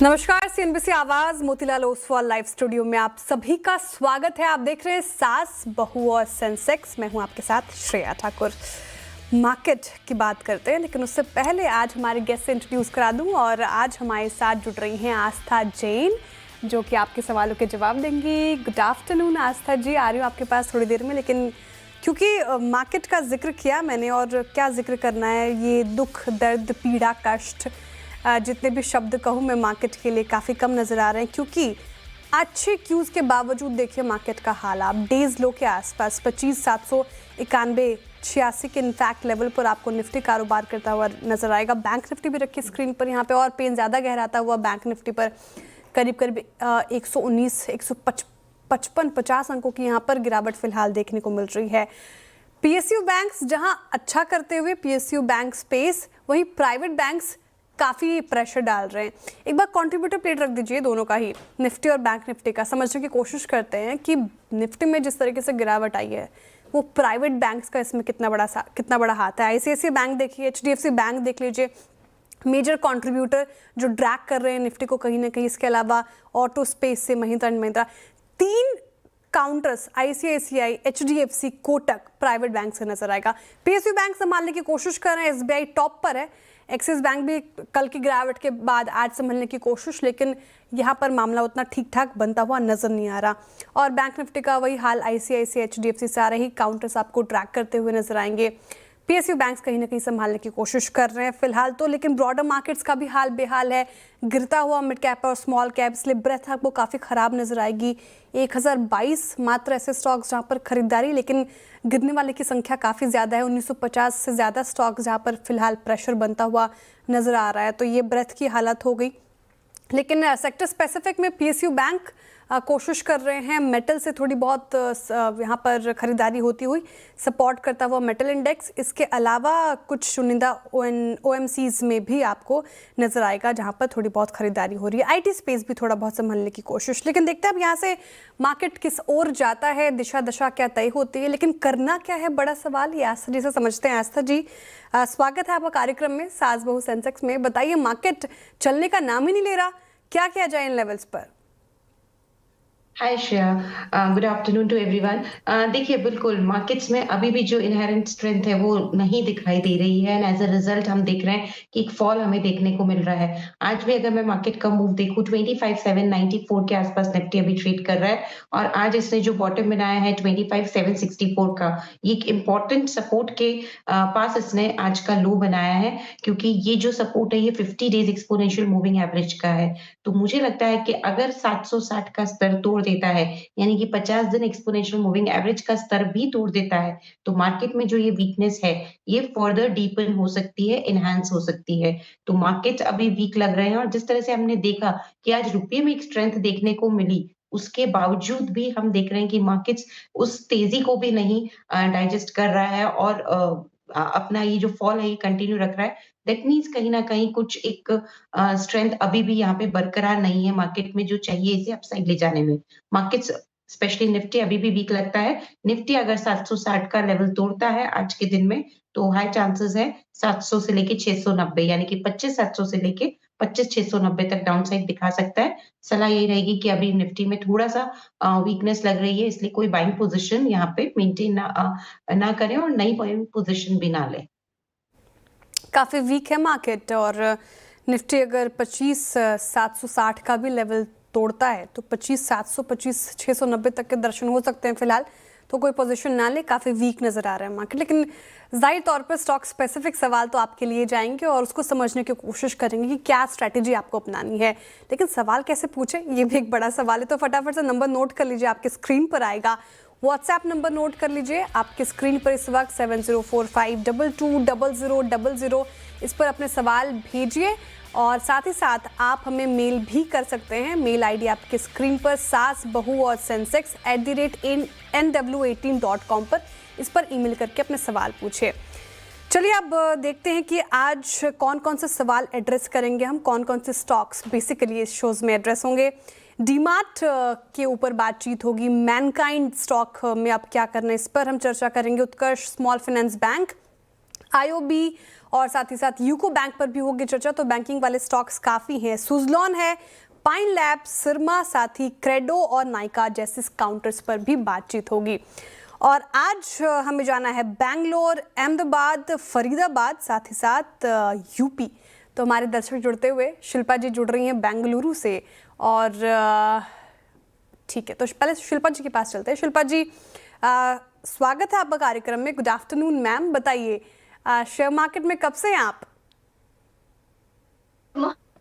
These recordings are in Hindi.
नमस्कार, सीएनबीसी आवाज मोतीलाल ओसवाल लाइव स्टूडियो में आप सभी का स्वागत है। आप देख रहे हैं सास बहू और सेंसेक्स। मैं हूं आपके साथ श्रेया ठाकुर। मार्केट की बात करते हैं, लेकिन उससे पहले आज हमारे गेस्ट से इंट्रोड्यूस करा दूं। और आज हमारे साथ जुड़ रही हैं आस्था जैन, जो कि आपके सवालों के जवाब देंगी। गुड आफ्टरनून आस्था जी, आ रही हूँ आपके पास थोड़ी देर में, लेकिन क्योंकि मार्केट का जिक्र किया मैंने, और क्या जिक्र करना है, ये दुख, दर्द, पीड़ा, कष्ट, जितने भी शब्द कहूँ मैं मार्केट के लिए काफ़ी कम नज़र आ रहे हैं। क्योंकि अच्छे क्यूज़ के बावजूद देखिए मार्केट का हाल, आप डेज लो के आसपास 25,791-86 के इनफैक्ट लेवल पर आपको निफ्टी कारोबार करता हुआ नजर आएगा। बैंक निफ्टी भी रखी स्क्रीन पर यहाँ पे, और पेन ज़्यादा गहराता हुआ बैंक निफ्टी पर करीब 119, 155, 50 अंकों की यहाँ पर गिरावट फिलहाल देखने को मिल रही है। पीएसयू बैंक्स जहां अच्छा करते हुए पीएसयू बैंक स्पेस, वहीं प्राइवेट बैंक्स काफ़ी प्रेशर डाल रहे हैं। एक बार कंट्रीब्यूटर प्लेट रख दीजिए दोनों का ही, निफ्टी और बैंक निफ्टी का, समझने की कोशिश करते हैं कि निफ्टी में जिस तरीके से गिरावट आई है वो प्राइवेट बैंक्स का इसमें कितना बड़ा हाथ है। आईसीआईसीआई बैंक देखिए, एचडीएफसी बैंक देख लीजिए, मेजर कंट्रीब्यूटर जो ड्रैग कर रहे हैं निफ्टी को कहीं ना कहीं। इसके अलावा ऑटो स्पेस से Mahindra and Mahindra, 3 counters ICICI, HDFC, Kotak private bank से नजर आएगा। पीएसयू बैंक संभालने की कोशिश कर रहे हैं, एसबीआई टॉप पर है, एक्सिस बैंक भी कल की गिरावट के बाद आज संभलने की कोशिश, लेकिन यहाँ पर मामला उतना ठीक ठाक बनता हुआ नजर नहीं आ रहा। और बैंक निफ्टी का वही हाल, आईसीआईसीआई, एचडीएफसी सारे ही काउंटर्स आपको ट्रैक करते हुए नजर आएंगे। पीएसयू बैंक्स कहीं ना कहीं संभालने की कोशिश कर रहे हैं फिलहाल तो, लेकिन ब्रॉडर मार्केट्स का भी हाल बेहाल है। गिरता हुआ मिड कैप और स्मॉल कैप, इसलिए ब्रेथ आपको काफ़ी ख़राब नजर आएगी। 1022 मात्र ऐसे स्टॉक्स जहां पर खरीदारी, लेकिन गिरने वाले की संख्या काफ़ी ज़्यादा है। 1950 से ज़्यादा स्टॉक जहां पर फिलहाल प्रेशर बनता हुआ नज़र आ रहा है। तो ये ब्रेथ की हालत हो गई। लेकिन सेक्टर स्पेसिफिक में पीएसयू बैंक कोशिश कर रहे हैं, मेटल से थोड़ी बहुत यहाँ पर खरीदारी होती हुई सपोर्ट करता हुआ मेटल इंडेक्स। इसके अलावा कुछ चुनिंदा ओएमसीज में भी आपको नजर आएगा जहाँ पर थोड़ी बहुत खरीदारी हो रही है। आईटी स्पेस भी थोड़ा बहुत संभलने की कोशिश, लेकिन देखते हैं अब यहाँ से मार्केट किस ओर जाता है, दिशा दशा क्या तय होती है। लेकिन करना क्या है, बड़ा सवाल। ये आस्था जी से समझते हैं। आस्था जी, स्वागत है आपका कार्यक्रम में सास बहू सेंसेक्स में। बताइए, मार्केट चलने का नाम ही नहीं ले रहा, क्या किया जाए इन लेवल्स पर? Hi Shreya, good afternoon to everyone. देखिए, बिल्कुल मार्केट्स में अभी भी जो इनहेरेंट स्ट्रेंथ है वो नहीं दिखाई दे रही है, एंड एज अ रिजल्ट हम देख रहे हैं कि एक फॉल हमें देखने को मिल रहा है। आज भी अगर मैं मार्केट का मूव देखूं, 25,794 के आसपास निफ्टी अभी ट्रेड कर रहा है, और आज इसने जो बॉटम बनाया है 25,764 का, ये एक इम्पॉर्टेंट सपोर्ट के पास इसने आज का लो बनाया है, क्योंकि ये जो सपोर्ट है ये 50 डेज एक्सपोनेंशियल मूविंग एवरेज का है। तो मुझे लगता है कि अगर 760 का स्तर तोड़ देता है, यानी कि 50 दिन एक्सपोनेंशियल मूविंग एवरेज का स्तर भी तोड़ देता है, तो मार्केट में जो ये वीकनेस है ये फर्दर डीपन हो सकती है, एनहांस हो सकती है। तो मार्केट अभी वीक लग रहे हैं, और जिस तरह से हमने देखा कि आज रुपये में एक स्ट्रेंथ देखने को मिली, उसके बावजूद भी हम देख रहे हैं कि मार्केट्स उस तेजी को भी नहीं डाइजेस्ट कर रहा है, और अपना ये जो फॉल है ये कंटिन्यू रख रहा है। दैट मीन्स कहीं न कहीं कुछ एक स्ट्रेंथ अभी भी यहाँ पे बरकरार नहीं है मार्केट में, जो चाहिए इसे अपसाइड ले जाने में। मार्केट्स स्पेशली निफ्टी अभी भी वीक लगता है। निफ्टी अगर 760 का लेवल तोड़ता है आज के दिन में, तो हाई चांसेस है 700 से लेके 690, यानी कि 25,700 से लेके 25,690 तक डाउन साइड दिखा सकता है। सलाह यही रहेगी कि अभी निफ्टी में थोड़ा-सा वीकनेस लग रही है, इसलिए कोई बाइंग पोज़ीशन यहाँ पे मेंटेन ना करें, और नई बाइंग पोज़ीशन भी ना लें। काफ़ी वीक है मार्केट, और निफ्टी अगर 25,760 का भी लेवल तोड़ता है तो 25,700, 25,690 तक के दर्शन हो सकते हैं फिलहाल। तो कोई पोजीशन ना ले, काफ़ी वीक नज़र आ रहा है मार्केट। लेकिन जाहिर तौर पर स्टॉक स्पेसिफिक सवाल तो आपके लिए जाएंगे, और उसको समझने की कोशिश करेंगे कि क्या स्ट्रैटेजी आपको अपनानी है। लेकिन सवाल कैसे पूछे, ये भी एक बड़ा सवाल है। तो फटाफट से नंबर नोट कर लीजिए, आपके स्क्रीन पर आएगा। व्हाट्सएप नंबर नोट कर लीजिए, आपके स्क्रीन पर इस वक्त 7045220000, इस पर अपने सवाल भेजिए। और साथ ही साथ आप हमें मेल भी कर सकते हैं। मेल आईडी आपके स्क्रीन पर, सास बहू और सेंसेक्स @nw18.com पर, इस पर ईमेल करके अपने सवाल पूछिए। चलिए अब देखते हैं कि आज कौन कौन से सवाल एड्रेस करेंगे हम, कौन कौन से स्टॉक्स बेसिकली इस शोज में एड्रेस होंगे। डीमार्ट के ऊपर बातचीत होगी, मैनकाइंड स्टॉक में अब क्या करना है इस पर हम चर्चा करेंगे। उत्कर्ष स्मॉल फाइनेंस बैंक, आईओबी और साथ ही साथ यूको बैंक पर भी होगी चर्चा। तो बैंकिंग वाले स्टॉक्स काफ़ी हैं, सुज़लॉन है, पाइन लैब्स, सिरमा, साथ ही क्रेडो और नाइका जैसे काउंटर्स पर भी बातचीत होगी। और आज हमें जाना है बेंगलोर, अहमदाबाद, फरीदाबाद, साथ ही साथ यूपी। तो हमारे दर्शक जुड़ते हुए शिल्पा जी जुड़ रही हैं बेंगलुरु से। और ठीक है, तो पहले शिल्पा जी के पास चलते हैं। शिल्पा जी, स्वागत है आपका कार्यक्रम में। गुड आफ्टरनून मैम, बताइए शेयर मार्केट में कब से हैं आप?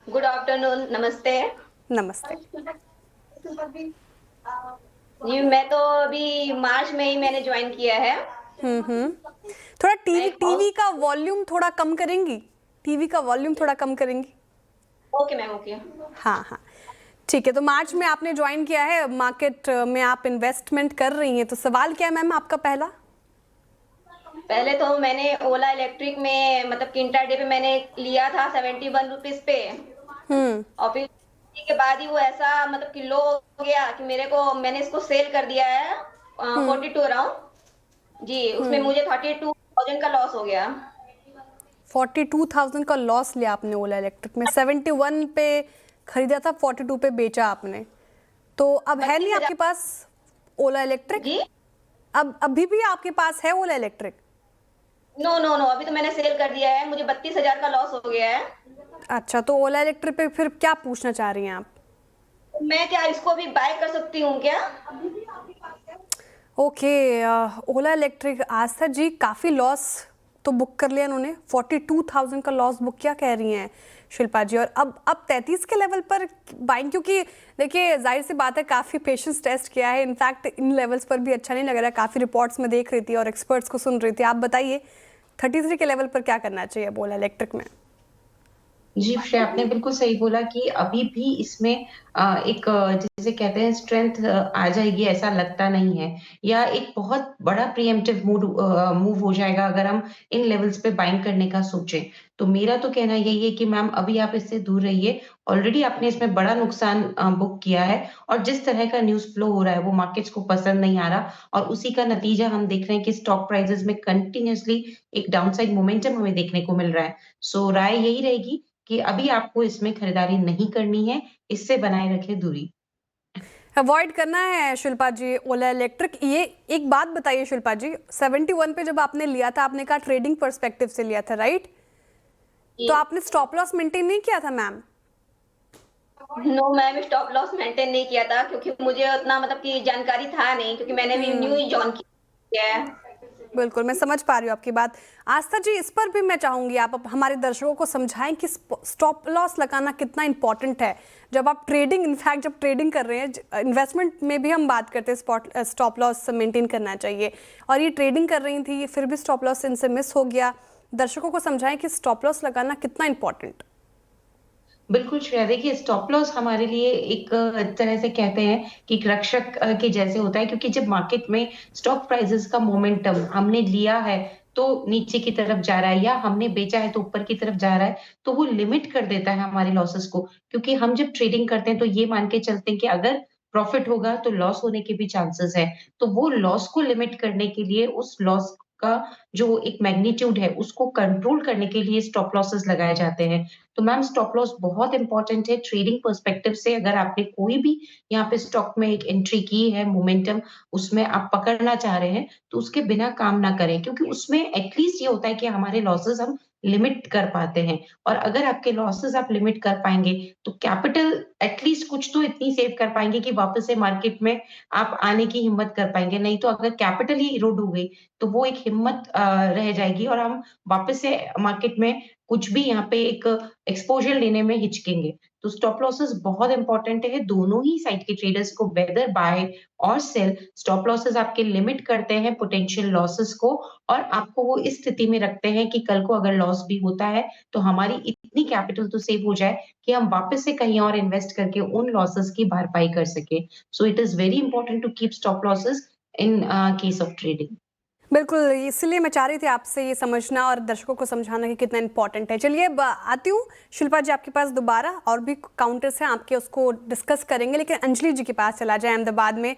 गुड आफ्टरनून, नमस्ते। नमस्ते। जी, मैं तो अभी मार्च में ही मैंने ज्वाइन किया है। थोड़ा टीवी का वॉल्यूम थोड़ा कम करेंगी? टीवी का वॉल्यूम थोड़ा कम करेंगी? Okay ma'am, okay. हाँ, ठीक है। तो मार्च में आपने ज्वाइन किया है, मार्केट में आप इन्वेस्टमेंट कर रही हैं। तो सवाल क्या है मैम आपका पहला? पहले तो मैंने ओला इलेक्ट्रिक में मतलब कि इंट्राडे पे मैंने लिया था 71 रुपीज पे। और फिर के बाद ही वो ऐसा मतलब कि लो हो गया कि मैंने इसको सेल कर दिया है 42 अराउंड। जी, उसमें मुझे 32,000 का लॉस हो गया। 42,000 का लॉस लिया आपने ओला इलेक्ट्रिक में। 71 पे खरीदा था, 42 पे बेचा आपने। तो अब है नहीं आपके पास ओला इलेक्ट्रिक? जी, अब अभी भी आपके पास है ओला इलेक्ट्रिक? नो, अभी तो मैंने सेल कर दिया है। मुझे 32,000 का लॉस हो गया है। अच्छा, तो ओला इलेक्ट्रिक पे फिर क्या पूछना चाह रही हैं आप? मैं क्या इसको भी बाय कर सकती हूँ क्या? ओके, ओला इलेक्ट्रिक आस्था जी काफ़ी लॉस तो बुक कर लिया उन्होंने। 42,000 का लॉस बुक क्या कह रही हैं शिल्पा जी? और अब 33 के लेवल पर बाइंग, क्योंकि देखिए जाहिर सी बात है काफ़ी पेशेंस टेस्ट किया है। इनफैक्ट इन लेवल्स पर भी अच्छा नहीं लग रहा है। काफ़ी रिपोर्ट्स में देख रही थी और एक्सपर्ट्स को सुन रही थी। आप बताइए 33 के लेवल पर क्या करना चाहिए ओला इलेक्ट्रिक में? जी, श्रेया, आपने बिल्कुल सही बोला कि अभी भी इसमें एक जिसे कहते हैं स्ट्रेंथ आ जाएगी ऐसा लगता नहीं है, या एक बहुत बड़ा प्रीएम्प्टिव मूव हो जाएगा अगर हम इन लेवल्स पे बाइंग करने का सोचें। तो मेरा तो कहना यही है कि मैम अभी आप इससे दूर रहिए। ऑलरेडी आपने इसमें बड़ा नुकसान बुक किया है, और जिस तरह का न्यूज़ फ्लो हो रहा है वो मार्केट्स को पसंद नहीं आ रहा, और उसी का नतीजा हम देख रहे हैं कि स्टॉक प्राइसेस में कंटीन्यूअसली एक डाउनसाइड मोमेंटम हमें देखने को मिल रहा है। सो राय यही रहेगी कि अभी आपको इसमें खरीदारी नहीं करनी है, इससे बनाए रखें दूरी। अवॉइड करना है शिल्पा जी ओला इलेक्ट्रिक। ये एक बात बताइए शिल्पा जी, 71 पे जब आपने लिया था, आपने कहा ट्रेडिंग पर्सपेक्टिव से लिया था, राइट? तो आपने स्टॉप लॉस मेंटेन नहीं किया था ma'am? No ma'am, stop loss maintain नहीं किया था क्योंकि मुझे उतना मतलब कि जानकारी था नहीं, क्योंकि मैंने भी न्यू ही जॉइन किया है। बिल्कुल, मैं समझ पा रही हूँ आपकी बात। आस्था जी, इस पर भी मैं चाहूंगी आप हमारे दर्शकों को समझाएं कि स्टॉप लॉस लगाना कितना इंपॉर्टेंट है जब आप ट्रेडिंग, इनफैक्ट जब ट्रेडिंग कर रहे हैं। इन्वेस्टमेंट में भी हम बात करते हैं स्टॉप लॉस मेंटेन करना चाहिए, और ये ट्रेडिंग कर रही थी फिर भी स्टॉप लॉस इनसे मिस हो गया। दर्शकों को समझाएं कि स्टॉप लॉस लगाना कितना इंपॉर्टेंट। बिल्कुल श्रेया, देखिए स्टॉप लॉस हमारे लिए एक तरह से कहते हैं कि एक रक्षक के जैसे होता है, क्योंकि जब मार्केट में स्टॉक प्राइसेस का मोमेंटम हमने लिया है तो नीचे की तरफ जा रहा है, या हमने बेचा है तो ऊपर की तरफ जा रहा है, तो वो लिमिट कर देता है हमारे लॉसेस को। क्योंकि हम जब ट्रेडिंग करते हैं तो ये मान के चलते हैं कि अगर प्रॉफिट होगा तो लॉस होने के भी चांसेस है। तो वो लॉस को लिमिट करने के लिए, उस लॉस का जो एक मैग्नीट्यूड है उसको कंट्रोल करने के लिए स्टॉप लॉसेस लगाए जाते हैं। तो मैम स्टॉप लॉस बहुत इंपॉर्टेंट है ट्रेडिंग पर्सपेक्टिव से। अगर आपने कोई भी यहाँ पे स्टॉक में एक एंट्री की है, मोमेंटम उसमें आप पकड़ना चाह रहे हैं, तो उसके बिना काम ना करें, क्योंकि उसमें एटलीस्ट ये होता है कि हमारे लॉसेस हम लिमिट कर पाते हैं। और अगर आपके लॉसेस आप लिमिट कर पाएंगे तो कैपिटल एटलीस्ट कुछ तो इतनी सेव कर पाएंगे कि वापस से मार्केट में आप आने की हिम्मत कर पाएंगे। नहीं तो अगर कैपिटल ही इरोड हो गई तो वो एक हिम्मत रह जाएगी, और हम वापस से मार्केट में कुछ भी यहाँ पे एक एक्सपोज़र लेने में हिचकेंगे। तो स्टॉप लॉसेस बहुत इम्पोर्टेंट है दोनों ही साइड के ट्रेडर्स को, वेदर बाय और सेल। स्टॉप लॉसेस आपके लिमिट करते हैं पोटेंशियल लॉसेस को, और आपको वो इस स्थिति में रखते हैं कि कल को अगर लॉस भी होता है तो हमारी इतनी कैपिटल तो सेव हो जाए कि हम वापस से कहीं और इन्वेस्ट करके उन लॉसेस की भरपाई कर सकें। So it is very important to keep stop losses in case of trading. बिल्कुल, इसलिए मैं चाह रही थी आपसे ये समझना और दर्शकों को समझाना कि कितना इंपॉर्टेंट है। चलिए आती हूँ शिल्पा जी आपके पास दोबारा, और भी काउंटर्स हैं आपके, उसको डिस्कस करेंगे, लेकिन अंजलि जी के पास चला जाए अहमदाबाद में।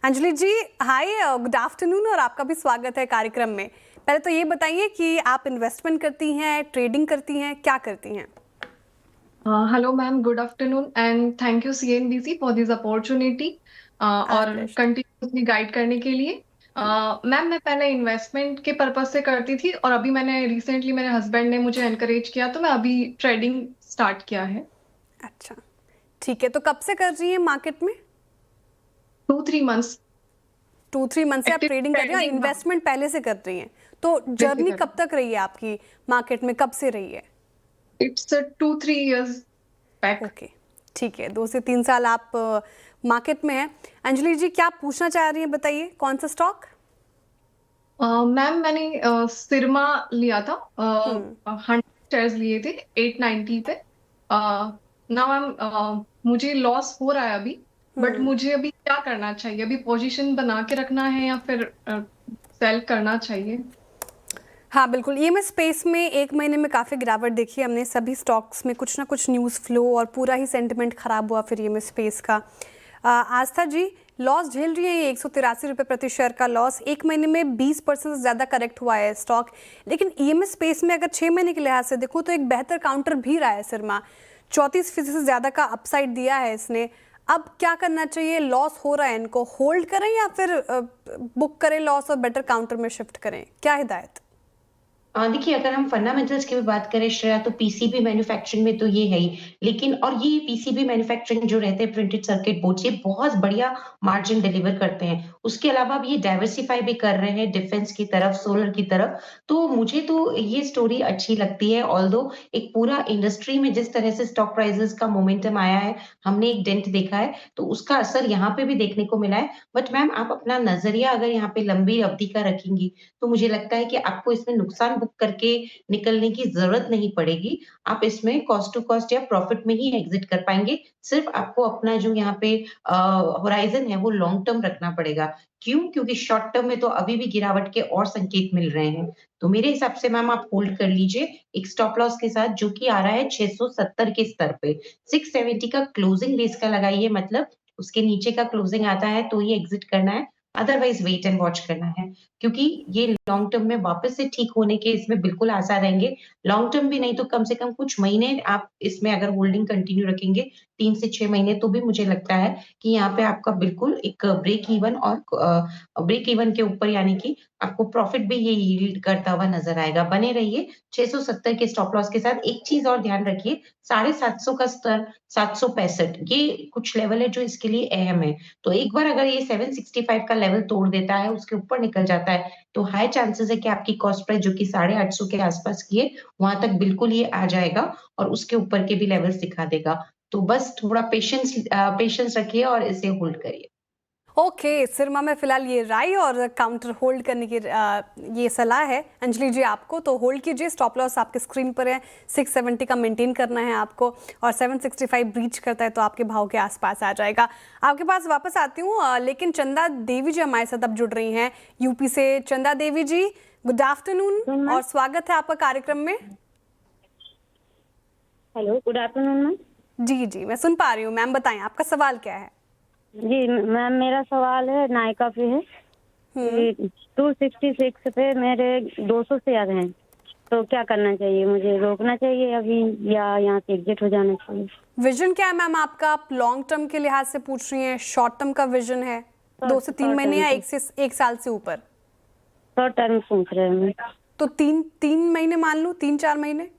अंजलि जी हाय, गुड आफ्टरनून, और आपका भी स्वागत है कार्यक्रम में। पहले तो ये बताइए कि आप इन्वेस्टमेंट करती हैं, ट्रेडिंग करती हैं, क्या करती हैं? Hello ma'am, good afternoon and thank you CNBC for this opportunity our और प्लेजर। कंटिन्यूसली गाइड करने के लिए। मैम मैं पहले इन्वेस्टमेंट के पर्पज से करती थी और अभी मैंने रिसेंटली मेरे हस्बैंड ने मुझे एनकरेज किया तो मैं अभी ट्रेडिंग स्टार्ट किया है। अच्छा, ठीक है। तो कब से कर रही हैं मार्केट में? 2-3 मंथ्स 2-3 मंथ से आप एक्टिव ट्रेडिंग कर रही हैं और ट्रेडिंग। इन्वेस्टमेंट पहले से कर रही हैं। तो जर्नी कब तक रही है आपकी मार्केट में, कब से रही है? It's 2-3 years back. ओके, ठीक है। 2 से 3 साल आप मार्केट में हैं। अंजलि जी, क्या पूछना चाह रही हैं, बताइए कौन सा स्टॉक? मैम मैंने सिरमा लिया था, 100 शेयर्स लिए थे 890 पे। ना मैम मुझे लॉस हो रहा है अभी, बट मुझे अभी क्या करना चाहिए? अभी पोजीशन बना के रखना है या फिर सेल करना चाहिए? हाँ बिल्कुल, ईएमएस स्पेस में 1 महीने में काफ़ी गिरावट देखी हमने। सभी स्टॉक्स में कुछ ना कुछ न्यूज़ फ्लो और पूरा ही सेंटिमेंट खराब हुआ फिर ईएमएस स्पेस का। आस्था जी, लॉस झेल रही है, ये 183 रुपये प्रति शेयर का लॉस। 1 महीने में 20% से ज़्यादा करेक्ट हुआ है स्टॉक। लेकिन ईएमएस स्पेस में अगर 6 महीने के लिहाज से देखूँ तो एक बेहतर काउंटर भी रहा है सिरमा। 34% से ज़्यादा का अपसाइड दिया है इसने। अब क्या करना चाहिए? लॉस हो रहा है, इनको होल्ड करें या फिर बुक करें लॉस और बेटर काउंटर में शिफ्ट करें? क्या हिदायत? देखिए, अगर हम फंडामेंटल्स की भी बात करें श्रेया, तो पीसीबी मैन्युफैक्चरिंग में तो ये है ही। लेकिन और ये पीसीबी मैन्युफैक्चरिंग जो रहते हैं प्रिंटेड सर्किट बोर्ड्स, ये बहुत बढ़िया मार्जिन डिलीवर करते हैं। उसके अलावा अब ये डाइवर्सिफाई भी कर रहे हैं डिफेंस की तरफ, सोलर की तरफ। तो मुझे तो ये स्टोरी अच्छी लगती है। ऑल्दो एक पूरा इंडस्ट्री में जिस तरह से स्टॉक प्राइसेस का मोमेंटम आया है, हमने एक डेंट देखा है, तो उसका असर यहाँ पे भी देखने को मिला है। बट मैम, आप अपना नज़रिया अगर यहाँ पे लंबी अवधि का रखेंगी, तो मुझे लगता है कि आपको इसमें नुकसान बुक करके निकलने की ज़रूरत नहीं पड़ेगी। आप इसमें कॉस्ट टू कॉस्ट या प्रॉफिट में ही एग्ज़िट कर पाएँगे। सिर्फ़ आपको अपना जो यहाँ पे होराइज़न है वो लॉन्ग टर्म रखना पड़ेगा। क्यों? क्योंकि शॉर्ट टर्म में तो अभी भी गिरावट के और संकेत मिल रहे हैं। तो मेरे हिसाब से मैम आप होल्ड कर लीजिए एक स्टॉप लॉस के साथ, जो कि आ रहा है 670 के स्तर पे। 670 का क्लोजिंग बेस का लगाइए, मतलब उसके नीचे का क्लोजिंग आता है तो ही एग्ज़िट करना है, अदरवाइज़ वेट एंड वॉच करना है। क्योंकि ये लॉन्ग टर्म में वापस से ठीक होने के इसमें बिल्कुल आसार रहेंगे। लॉन्ग टर्म भी नहीं तो कम से कम कुछ महीने आप इसमें अगर होल्डिंग कंटिन्यू रखेंगे, 3 से 6 महीने, तो भी मुझे लगता है कि यहाँ पे आपका बिल्कुल एक ब्रेक इवन और ब्रेक इवन के ऊपर, यानी कि आपको प्रॉफिट भी ये यील्ड करता हुआ नज़र आएगा। बने रहिए 670 के स्टॉप लॉस के साथ। एक चीज़ और ध्यान रखिए, 750 का स्तर, 765 ये कुछ लेवल है जो इसके लिए अहम है। तो एक बार अगर ये 765 का लेवल तोड़ देता है, उसके ऊपर निकल जाता है, तो हाई चांसेस है कि आपकी कॉस्ट प्राइस जो कि 850 के आसपास की है, वहाँ तक बिल्कुल ये आ जाएगा और उसके ऊपर के भी लेवल्स दिखा देगा। तो बस थोड़ा पेशेंस रखिए और इसे होल्ड करिए। ओके, सिरमा में फिलहाल ये राय और काउंटर होल्ड करने की ये सलाह है अंजलि जी आपको, तो होल्ड कीजिए। स्टॉप लॉस आपके स्क्रीन पर है, 670 का मेंटेन करना है आपको, और 765 ब्रीच करता है तो आपके भाव के आसपास आ जाएगा। आपके पास वापस आती हूँ, लेकिन चंदा देवी जी हमारे साथ अब जुड़ रही हैं यूपी से। चंदा देवी जी, गुड आफ्टरनून और स्वागत है आपका कार्यक्रम में। Hello, good afternoon ma'am. जी जी, मैं सुन पा रही हूँ मैम, बताएं आपका सवाल क्या है? जी मैम, मेरा सवाल है नायका पे है। 266 पे मेरे 200 शेयर हैं, तो क्या करना चाहिए? मुझे रोकना चाहिए अभी या यहाँ से एग्जिट हो जाना चाहिए? विजन क्या है मैम आपका? आप लॉन्ग टर्म के लिहाज से पूछ रही हैं, शॉर्ट टर्म का विजन है 2 से 3 महीने या 1 साल से ऊपर? शॉर्ट टर्म पूछ रहे हैं। तो 3 महीने मान लो, 3-4 महीने?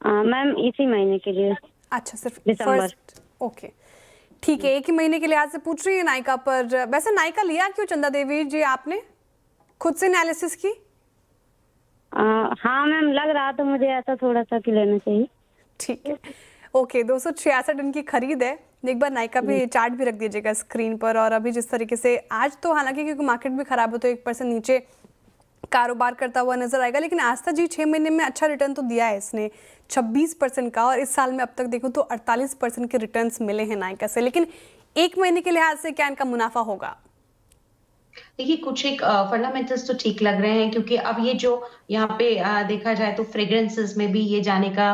मैम इसी महीने के लिए। अच्छा, सिर्फ दिसंबर। फर्स्ट। ओके, ठीक है। 1 ही महीने के लिहाज से पूछ रही है नायका पर। वैसे नायका लिया क्यों चंदा देवी जी आपने? खुद से एनालिसिस की? हाँ मैम, लग रहा था मुझे ऐसा थोड़ा सा कि लेना चाहिए। ठीक है, ओके। 266 इनकी खरीद है। एक बार नायका भी चार्ट भी रख दीजिएगा स्क्रीन पर। और अभी जिस तरीके से आज तो हालांकि क्योंकि मार्केट भी खराब हो तो 1% नीचे कारोबार करता हुआ नजर आएगा, लेकिन आस्था जी 6 महीने में अच्छा रिटर्न तो दिया है इसने 26% का, और इस साल में अब तक देखूं तो 48% के रिटर्न्स मिले हैं नायका से। लेकिन 1 महीने के लिहाज से क्या इनका मुनाफा होगा? देखिए, कुछ एक फंडामेंटल्स तो ठीक लग रहे हैं, क्योंकि अब ये जो यहाँ पे देखा जाए तो फ्रेग्रेंसेस में भी ये जाने का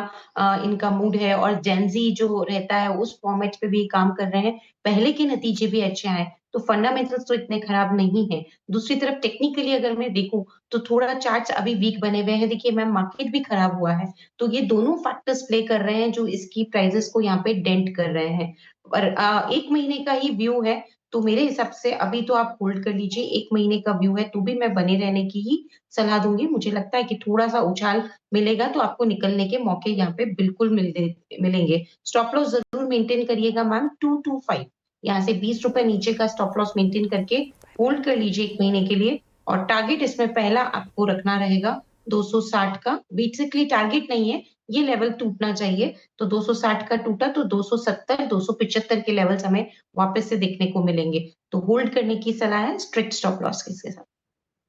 इनका मूड है, और जेन ज़ी जो रहता है उस फॉर्मेट पे भी काम कर रहे हैं। पहले के नतीजे भी अच्छे आए। तो फंडामेंटल्स तो इतने खराब नहीं है। दूसरी तरफ टेक्निकली अगर मैं देखूं तो थोड़ा चार्ट्स अभी वीक बने हुए हैं। देखिए मैम, मार्केट भी खराब हुआ है, तो ये दोनों फैक्टर्स प्ले कर रहे हैं जो इसकी प्राइसेस को यहाँ पे डेंट कर रहे हैं। और 1 महीने का ही व्यू है, तो मेरे हिसाब से अभी तो आप होल्ड कर लीजिए। 1 महीने का व्यू है तो भी मैं बने रहने की ही सलाह दूंगी। मुझे लगता है कि थोड़ा-सा उछाल मिलेगा तो आपको निकलने के मौके यहाँ पे बिल्कुल मिलेंगे। स्टॉप लॉस ज़रूर मेंटेन करिएगा मैम 225, यहाँ से ₹20 नीचे का स्टॉप लॉस मेंटेन करके होल्ड कर लीजिए 1 महीने के लिए। और टारगेट इसमें पहला आपको रखना रहेगा 260 का। बेसिकली टारगेट नहीं है, ये लेवल टूटना चाहिए। तो 260 का टूटा तो 270, 275 के लेवल्स हमें वापस से देखने को मिलेंगे। तो होल्ड करने की सलाह है स्ट्रिक्ट स्टॉप लॉस के साथ।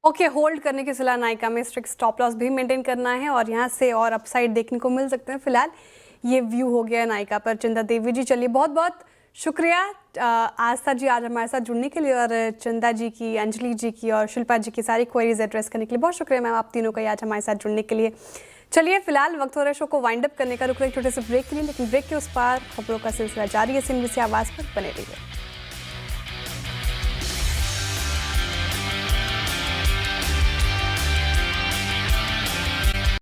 ओके, होल्ड करने की सलाह नायका में, स्ट्रिक्ट स्टॉप लॉस भी मेंटेन करना है और यहाँ से और अपसाइड देखने को मिल सकते हैं। फिलहाल ये व्यू हो गया नायका पर। चंदा देवी जी, चलिए बहुत बहुत शुक्रिया आस्था जी आज हमारे साथ जुड़ने के लिए, और चंदा जी की, अंजलि जी की और शिल्पा जी की सारी क्वेरीज एड्रेस करने के लिए बहुत शुक्रिया मैम, आप तीनों का आज हमारे साथ जुड़ने के लिए। चलिए फिलहाल वक्त हो रहा है शो को वाइंड अप करने का, रुक रहे छोटे से ब्रेक के लिए, लेकिन ब्रेक के उस पार खबरों का सिलसिला जारी है। CNBC आवाज़ पर बने रहिए।